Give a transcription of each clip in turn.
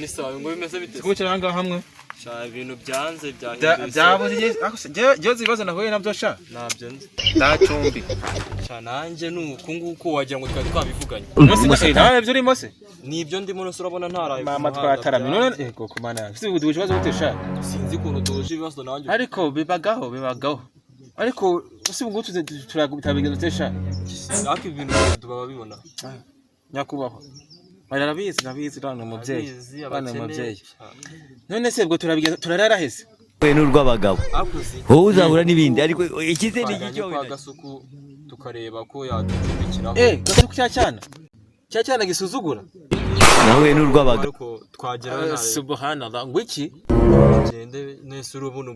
ni sawa ngo bimeze bite Kugira hanga hamwe sha ibintu byanze byahinduye byabo zibaza nahuye nabyo sha nabyo nzi ndacumbi sha nanje nuko nguko wagira ngo twari twabivuganye nawe byo urimo se nibyo ndimo no surabona ntaraye mama twataramye none ego kumana ufite ubuduje bazo gutesha sinzi ukuntu doje ibibazo nanjye ariko bibagaho ariko usibu tuze turabigeza gutesha ariko ibintu tubaba bibona nyakubaho Nabizi rano mubyeyi bana mubyeyi none se bwo turabigeza turarara hese we n'urw'abagabo wowe uzahura n'ibindi ariko ikize ni gicyo kwa gasuku tukareba ko yaducumbikiraho gasuku cyana gisuzugura nawe n'urw'abagabo ariko twagera subhanallah ngo iki gende nese urubona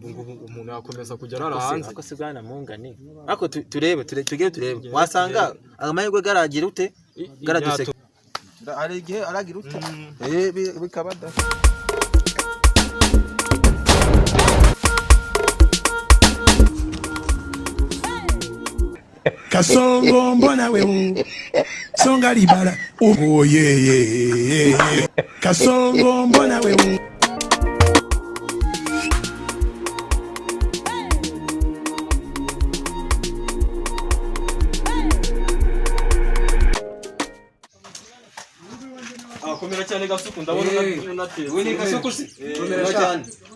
umuntu yakomeza kujya arara hanze ako se bwana mungani ako turebe wasanga amahirwe garagira ute garaduse ari igihe aragira ute bikabada Kasongo mbona wewe songa libala oh yeah Kasongo mbona wewe komera cyane gasuku ndabona unateze we ni gasuku si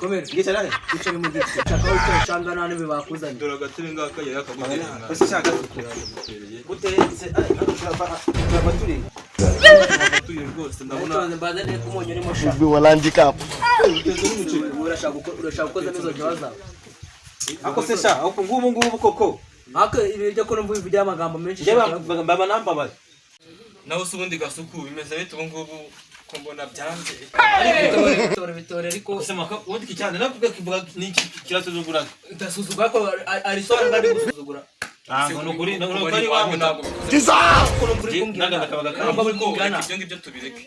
komera ngicara icyo mu giti cyaka icyo shangana nibe bakuzanye dora gatire ngaka yari akagutera ese cyaka gutetse baturi rwose ndabona mbazane ko umunyu urimo sha ubwo walandika urashaka koza mezo jawaza ako se sha ako ngubu koko aka ibiryo ko numva bivugira amagambo menshi baba namba naho usubundi gasuku bimeze bite ngubu ko mbona byanze bitore ariko usema ko undi cyane navuga kivuga niki kiratuzugura ndasuzugura ko ari sora ngandi gusuzugura no kuri wawe ntabwo ibyo tubireke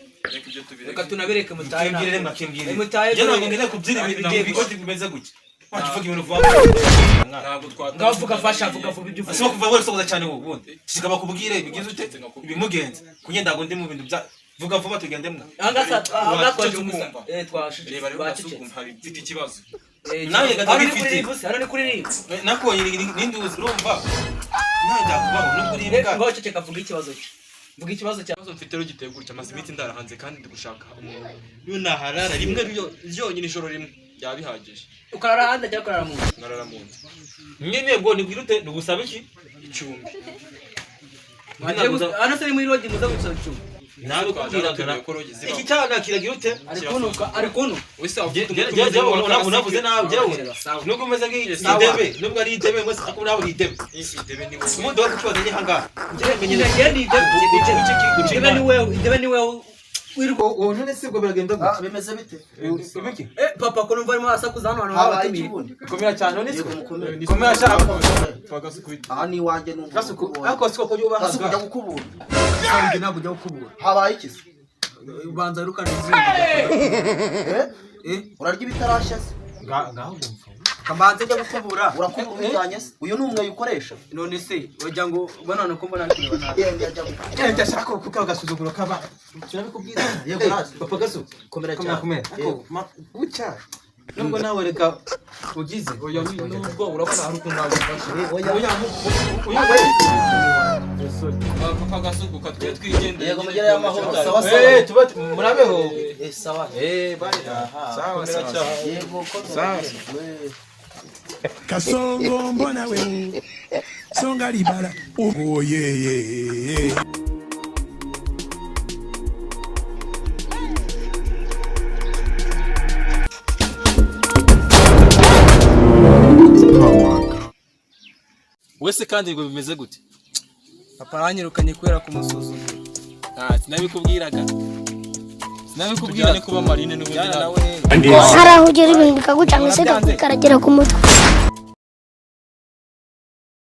reka tunabireke mutaye mutaye mutaye je ntabwo ngenda kubyira ibintu bikoti bimeze gutya wakivuga ibintu vuba ngavuga fasha vuga ibyo uvuga kuva wese soza cyane ubundi kigaba kubwire ibigize ute ibimugenza kunyenda ngo ndi mu bintu bya vuga vuba tugendemwe angakwaje umusa twashije reba hari mfite ikibazo nawe gatagifite arane kuri ni nako nindi urumva ntajya kubaho nubwo urimbwa ngo cece kavuga ikibazo cye vuga ikibazo cya mfite rero giteye gutya maze imiti ndarahanze kandi ndigushaka umuntu yo naharara rimwe ryonyine ijoro rimwe yabihagije ukarara hanze cyangwa ukarara mu nzu ngarara mu nzu nyine ngo nigwirute nugusaba iki icumbi ana se muri rogi muza gusaba icumbi nawe kubwiragana iki cyana kiragira ute ariko no wese unavuze nawe jewe nuko umeze nk'idebe nubwo ari idebe mwese ako nawe idebe idebe ni wowe umuntu wakubaza ni hanga idebe ni wewe wirwo none se bwo biragenda gute bimeze bite ibiki papa ko numva arimo asakuza hano habatumiye komera cyane none se komera cyane aha ni wanje numva gasuku ako siko ko yubaha gasuku kujya gukubura kandi ntabwo ujya gukubura habaye iki ubanza rukana izindi urarya ibitarashya se ngaho kambanze cyo gukubura urakubura umujanye se uyu ni umwe yukoresha none se wajya ngo banana ko mbona kureba nabi yenda shaka kuka gasuzuguro kaba turabikubwira yego nazi papa gasu komera cyane ako ucha nubwo nawe reka ugize oya nubwo urabona hari ukuntu nagufasha papa gasuku katwe twigende yego mugera y'amahoro sawa tuba murabeho sawa bari sawa yego ko sawa Kasongo mbona wewe songa libala oh yeah wese kandi ngo bimeze gute papa aranyirukanye kubera kumusuzuma sinabikubwiraga kuba marine n'ubundi nawe hari aho ugera ibintu bikaguca ngo ese karagera ku mutwe